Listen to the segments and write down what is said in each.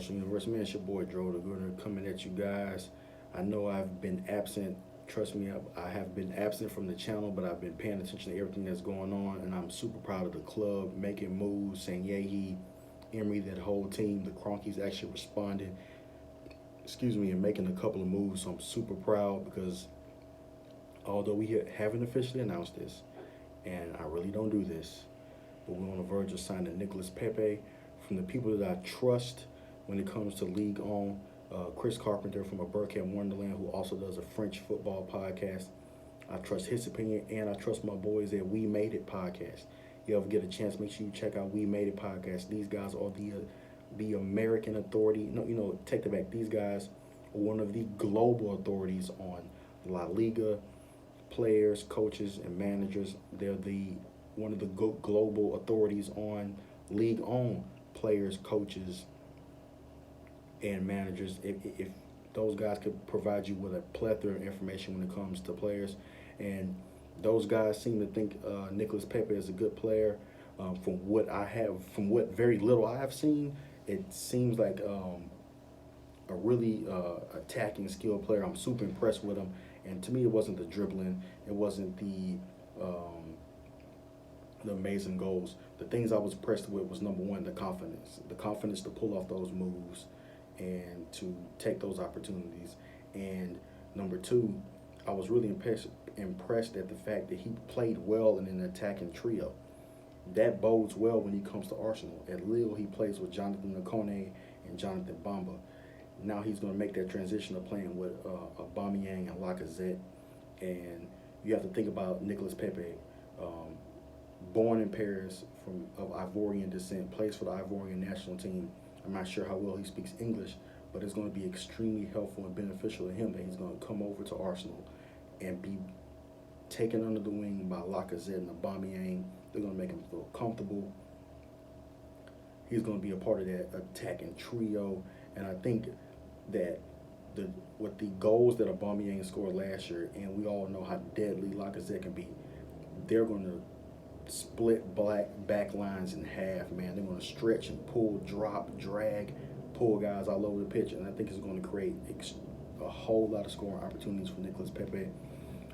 Marshall University. Man, it's your boy Dro the Gooder coming at you guys. I know I've been absent. Trust me, I have been absent from the channel, but I've been paying attention to everything that's going on, and I'm super proud of the club making moves. Sanyehi, Emery, that whole team, the Cronkies actually responded. And making a couple of moves. So I'm super proud because although we haven't officially announced this, and I really don't do this, but we're on the verge of signing Nicholas Pepe from the people that I trust when it comes to league on. Chris Carpenter from a Burkhead Wonderland, who also does a French football podcast. I trust his opinion, and I trust my boys at We Made It podcast. You ever get a chance, make sure you check out We Made It podcast. These guys are the American authority. No, take that back. These guys are one of the global authorities on La Liga, players, coaches, and managers. They're one of the global authorities on league on players, coaches, and managers. If those guys could provide you with a plethora of information when it comes to players, and those guys seem to think Nicholas Pepe is a good player. From what very little I have seen, it seems like a really attacking, skilled player. I'm super impressed with him. And to me, it wasn't the dribbling, it wasn't the amazing goals. The things I was impressed with was, number one, the confidence to pull off those moves and to take those opportunities. And number two, I was really impressed at the fact that he played well in an attacking trio. That bodes well when he comes to Arsenal. At Lille, he plays with Jonathan Okone and Jonathan Bamba. Now he's going to make that transition of playing with Aubameyang and Lacazette. And you have to think about Nicholas Pepe, born in Paris, of Ivorian descent, plays for the Ivorian national team. I'm not sure how well he speaks English, but it's going to be extremely helpful and beneficial to him that he's going to come over to Arsenal and be taken under the wing by Lacazette and Aubameyang. They're going to make him feel comfortable. He's going to be a part of that attacking trio. And I think that with the goals that Aubameyang scored last year, and we all know how deadly Lacazette can be, they're going to split back lines in half, man. They're going to stretch and pull, drop, drag, pull guys all over the pitch, and I think it's going to create a whole lot of scoring opportunities for Nicholas Pepe.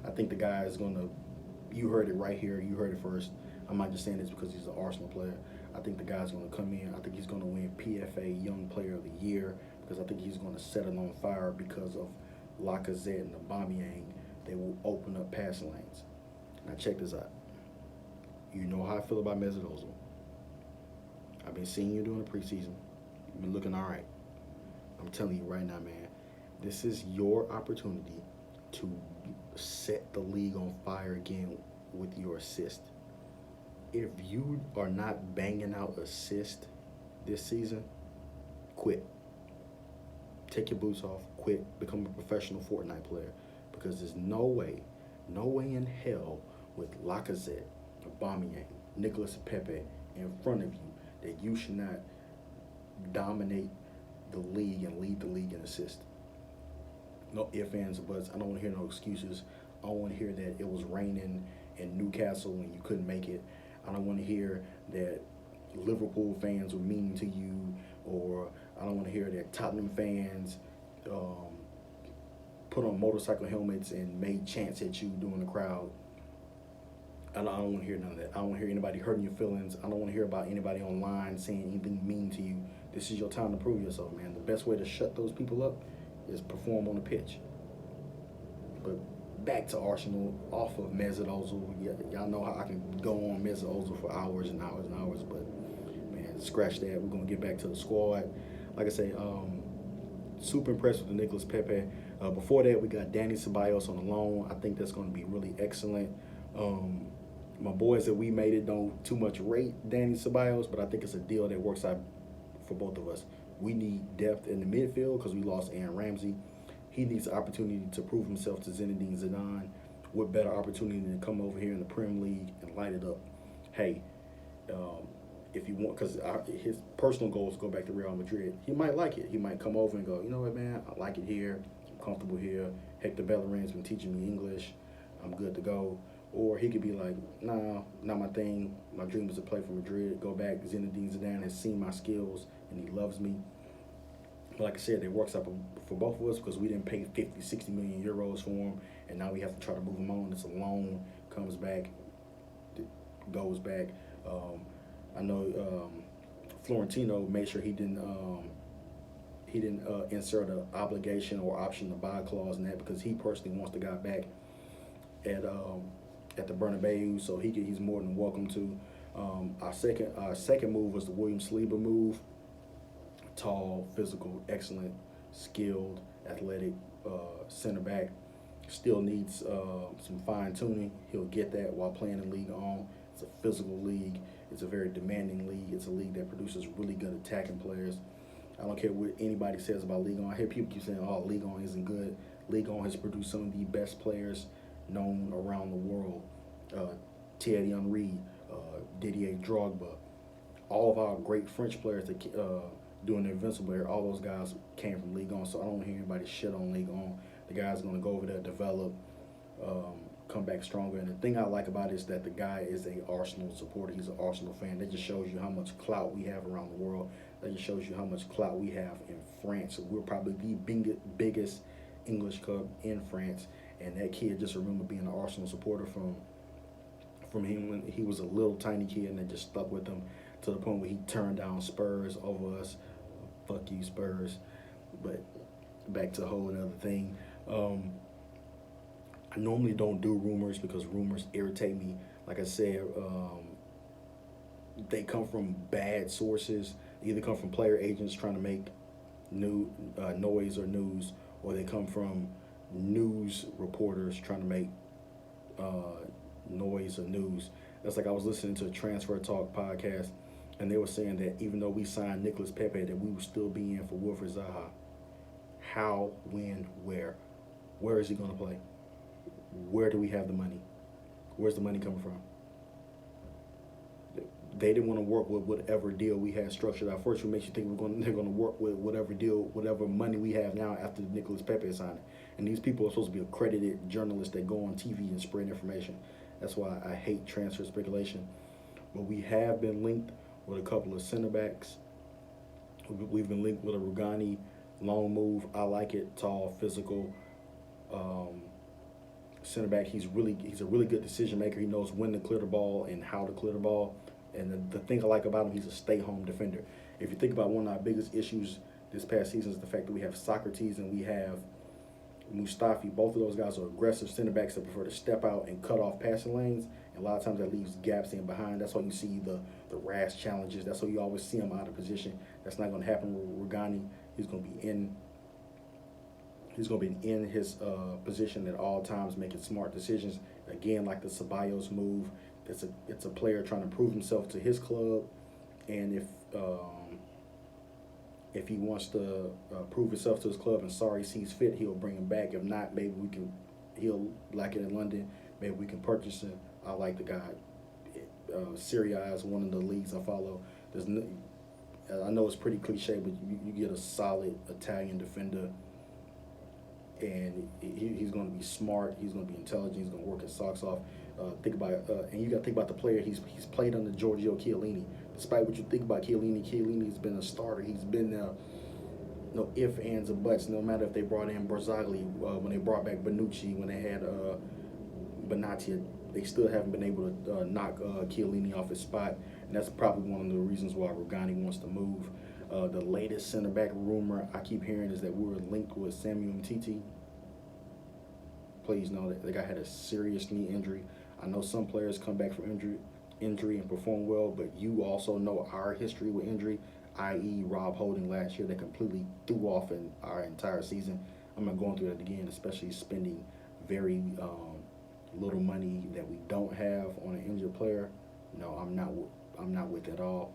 I think the guy is going to, you heard it right here, you heard it first. I'm not just saying this because he's an Arsenal player. I think the guy's going to come in. I think he's going to win PFA Young Player of the Year because I think he's going to set it on fire because of Lacazette and Aubameyang. They will open up passing lanes. Now check this out. You know how I feel about Mesut Ozil. I've been seeing you during the preseason. You've been looking all right. I'm telling you right now, man, this is your opportunity to set the league on fire again with your assist. If you are not banging out assists this season, quit. Take your boots off, quit, become a professional Fortnite player. Because there's no way in hell with Lacazette, Aubameyang, Nicholas Pepe in front of you that you should not dominate the league and lead the league in assists. No ifs, ands, or buts. I don't want to hear no excuses. I don't want to hear that it was raining in Newcastle and you couldn't make it. I don't want to hear that Liverpool fans were mean to you, or I don't want to hear that Tottenham fans put on motorcycle helmets and made chants at you during the crowd. I don't want to hear none of that. I don't want to hear anybody hurting your feelings. I don't want to hear about anybody online saying anything mean to you. This is your time to prove yourself, man. The best way to shut those people up is perform on the pitch. But back to Arsenal, off of Mesut Ozil. Y'all know how I can go on Mesut Ozil for hours and hours and hours, but man, scratch that. We're gonna get back to the squad. Like I say, super impressed with the Nicholas Pepe. Before that, we got Dani Ceballos on the loan. I think that's gonna be really excellent. My boys that We Made It don't too much rate Dani Ceballos, but I think it's a deal that works out for both of us. We need depth in the midfield because we lost Aaron Ramsey. He needs the opportunity to prove himself to Zinedine Zidane. What better opportunity than to come over here in the Premier League and light it up? Hey, if you want, because his personal goal is to go back to Real Madrid. He might like it. He might come over and go, you know what, man, I like it here. I'm comfortable here. Hector Bellerin's been teaching me English. I'm good to go. Or he could be like, nah, not my thing. My dream is to play for Madrid. Go back. Zinedine Zidane has seen my skills, and he loves me. But like I said, it works out for both of us because we didn't pay 50, 60 million euros for him, and now we have to try to move him on. It's a loan, comes back, goes back. I know Florentino made sure he didn't insert an obligation or option to buy clause in that because he personally wants the guy back at the Bernabeu, so he's more than welcome to. Our second move was the William Saliba move. Tall, physical, excellent, skilled, athletic center back. Still needs some fine tuning. He'll get that while playing in League On. It's a physical league. It's a very demanding league. It's a league that produces really good attacking players. I don't care what anybody says about League On. I hear people keep saying, "Oh, League On isn't good." League On has produced some of the best players known around the world. Thierry Henry, Didier Drogba, all of our great French players that doing the Invincible here, all those guys came from League On. So I don't hear anybody shit on League On. The guy's going to go over there, develop, come back stronger. And the thing I like about it is that the guy is a Arsenal supporter. He's an Arsenal fan. That just shows you how much clout we have around the world. That just shows you how much clout we have in France. So we're probably the biggest English club in France. And that kid, just remember being an Arsenal supporter from him when he was a little tiny kid, and it just stuck with him to the point where he turned down Spurs over us. Fuck you, Spurs. But back to a whole other thing. I normally don't do rumors because rumors irritate me. Like I said, they come from bad sources. They either come from player agents trying to make noise or news, or they come from news reporters trying to make noise or news. That's like I was listening to a Transfer Talk podcast, and they were saying that even though we signed Nicolas Pepe, that we would still be in for Wilfried Zaha. How, when, where? Where is he going to play? Where do we have the money? Where's the money coming from? They didn't want to work with whatever deal we had structured out first, which makes you think they're going to work with whatever deal, whatever money we have now after Nicolas Pepe signing. And these people are supposed to be accredited journalists that go on TV and spread information. That's why I hate transfer speculation. But we have been linked with a couple of center backs. We've been linked with a Rugani long move. I like it. Tall, physical center back. He's a really good decision maker. He knows when to clear the ball and how to clear the ball. And the thing I like about him, he's a stay-home defender. If you think about one of our biggest issues this past season is the fact that we have Socrates and we have Mustafi. Both of those guys are aggressive center backs that prefer to step out and cut off passing lanes. And a lot of times that leaves gaps in behind. That's why you see the rash challenges. That's why you always see him out of position. That's not going to happen with Rugani. He's going to be in his position at all times, making smart decisions. Again, like the Ceballos move, it's a player trying to prove himself to his club, and if he wants to prove himself to his club and Sarri sees fit, he'll bring him back. If not, maybe he'll like it in London. Maybe we can purchase him. I like the guy. Serie A is one of the leagues I follow. I know it's pretty cliche, but you get a solid Italian defender, and he's going to be smart. He's going to be intelligent. He's going to work his socks off. And you got to think about the player. He's played under Giorgio Chiellini. Despite what you think about Chiellini's been a starter. He's been no ifs, ands, or buts. No matter if they brought in Barzagli, when they brought back Bonucci, when they had Benatia, they still haven't been able to knock Chiellini off his spot. And that's probably one of the reasons why Rugani wants to move. The latest center back rumor I keep hearing is that we were linked with Samuel Umtiti. Please know that the guy had a serious knee injury. I know some players come back from injury and perform well, but you also know our history with injury, i.e. Rob Holding last year that completely threw off in our entire season. I'm not going through that again, especially spending very little money that we don't have on an injured player. No, I'm not with it at all.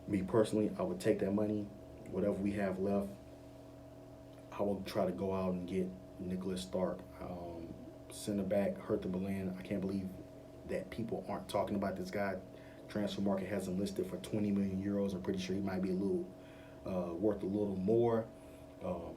Me personally, I would take that money, whatever we have left. I will try to go out and get Nicholas Stark, center back, Hertha Berlin. I can't believe that people aren't talking about this guy. Transfer market has him listed for 20 million euros. I'm pretty sure he might be worth a little more.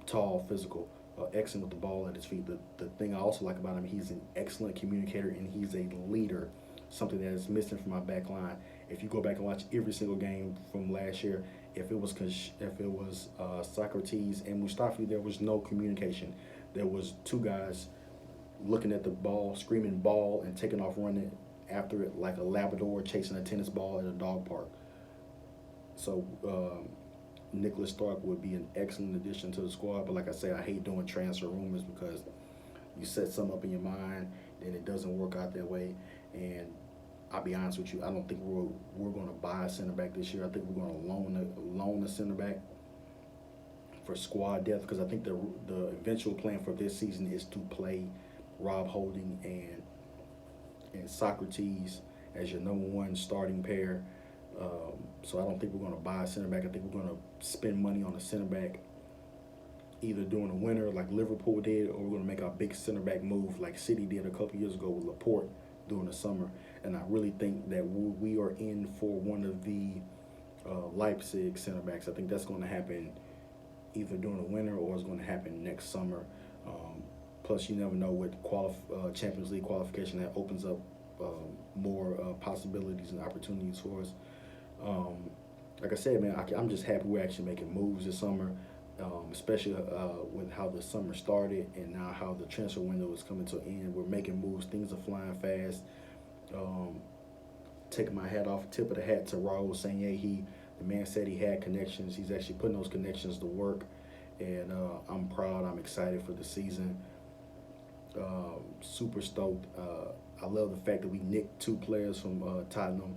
Tall, physical, excellent with the ball at his feet. The thing I also like about him, he's an excellent communicator and he's a leader, something that is missing from our back line. If you go back and watch every single game from last year, if it was Socrates and Mustafi, there was no communication. There was two guys looking at the ball, screaming ball, and taking off running after it like a Labrador chasing a tennis ball at a dog park. So Nicholas Stark would be an excellent addition to the squad. But like I say, I hate doing transfer rumors because you set something up in your mind, then it doesn't work out that way. And I'll be honest with you, I don't think we're going to buy a center back this year. I think we're going to loan a center back for squad depth, because I think the eventual plan for this season is to play Rob Holding and Socrates as your number one starting pair. So I don't think we're going to buy a center back. I think we're going to spend money on a center back either during the winter like Liverpool did, or we're going to make our big center back move like City did a couple years ago with Laporte during the summer. And I really think that we are in for one of the Leipzig center backs. I think that's going to happen either during the winter or it's going to happen next summer. Plus, you never know with Champions League qualification, that opens up more possibilities and opportunities for us. Like I said, man, I'm just happy we're actually making moves this summer, especially with how the summer started and now how the transfer window is coming to an end. We're making moves. Things are flying fast. Taking my hat off, tip of the hat to Raul Sanllehi. The man said he had connections. He's actually putting those connections to work, and I'm proud. I'm excited for the season. Super stoked. I love the fact that we nicked two players from Tottenham.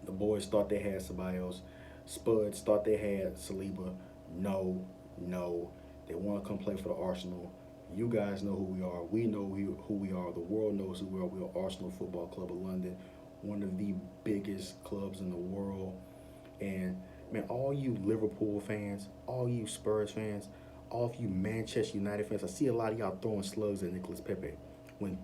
The boys thought they had Ceballos. Spuds thought they had Saliba. No. They want to come play for the Arsenal. You guys know who we are. We know who we are. The world knows who we are. We are Arsenal Football Club of London, one of the biggest clubs in the world. And, man, all you Liverpool fans, all you Spurs fans, all of you Manchester United fans, I see a lot of y'all throwing slugs at Nicolas Pepe. When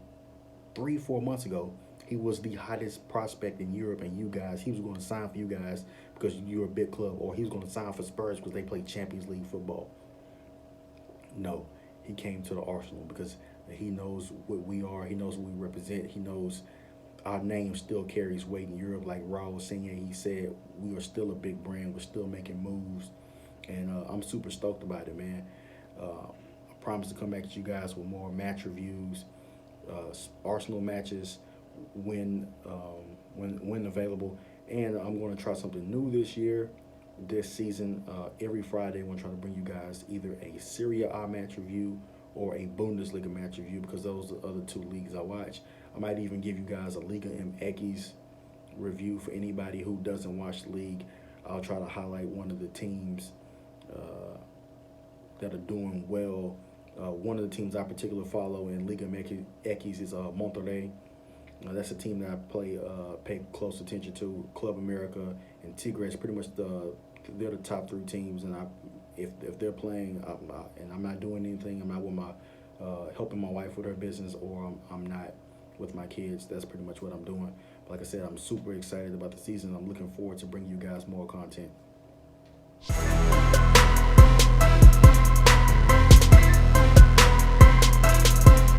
3-4 months ago, he was the hottest prospect in Europe, and he was going to sign for you guys because you're a big club, or he was going to sign for Spurs because they play Champions League football. No, he came to the Arsenal because he knows what we are. He knows what we represent. He knows our name still carries weight in Europe. Like Raul Sanllehi said, we are still a big brand. We're still making moves, and I'm super stoked about it, man. I promise to come back to you guys with more match reviews, Arsenal matches when available, and I'm going to try something new this season. Every Friday, I'm going to try to bring you guys either a Serie A match review or a Bundesliga match review, because those are the other two leagues I watch. I might even give you guys a Liga MX review for anybody who doesn't watch the league. I'll try to highlight one of the teams that are doing well. One of the teams I particularly follow in Liga MX is Monterrey. That's a team that I pay close attention to. Club America and Tigres, pretty much they're the top three teams. And if they're playing, and I'm not doing anything, I'm not with my helping my wife with her business, or I'm not with my kids. That's pretty much what I'm doing. But like I said, I'm super excited about the season. I'm looking forward to bringing you guys more content.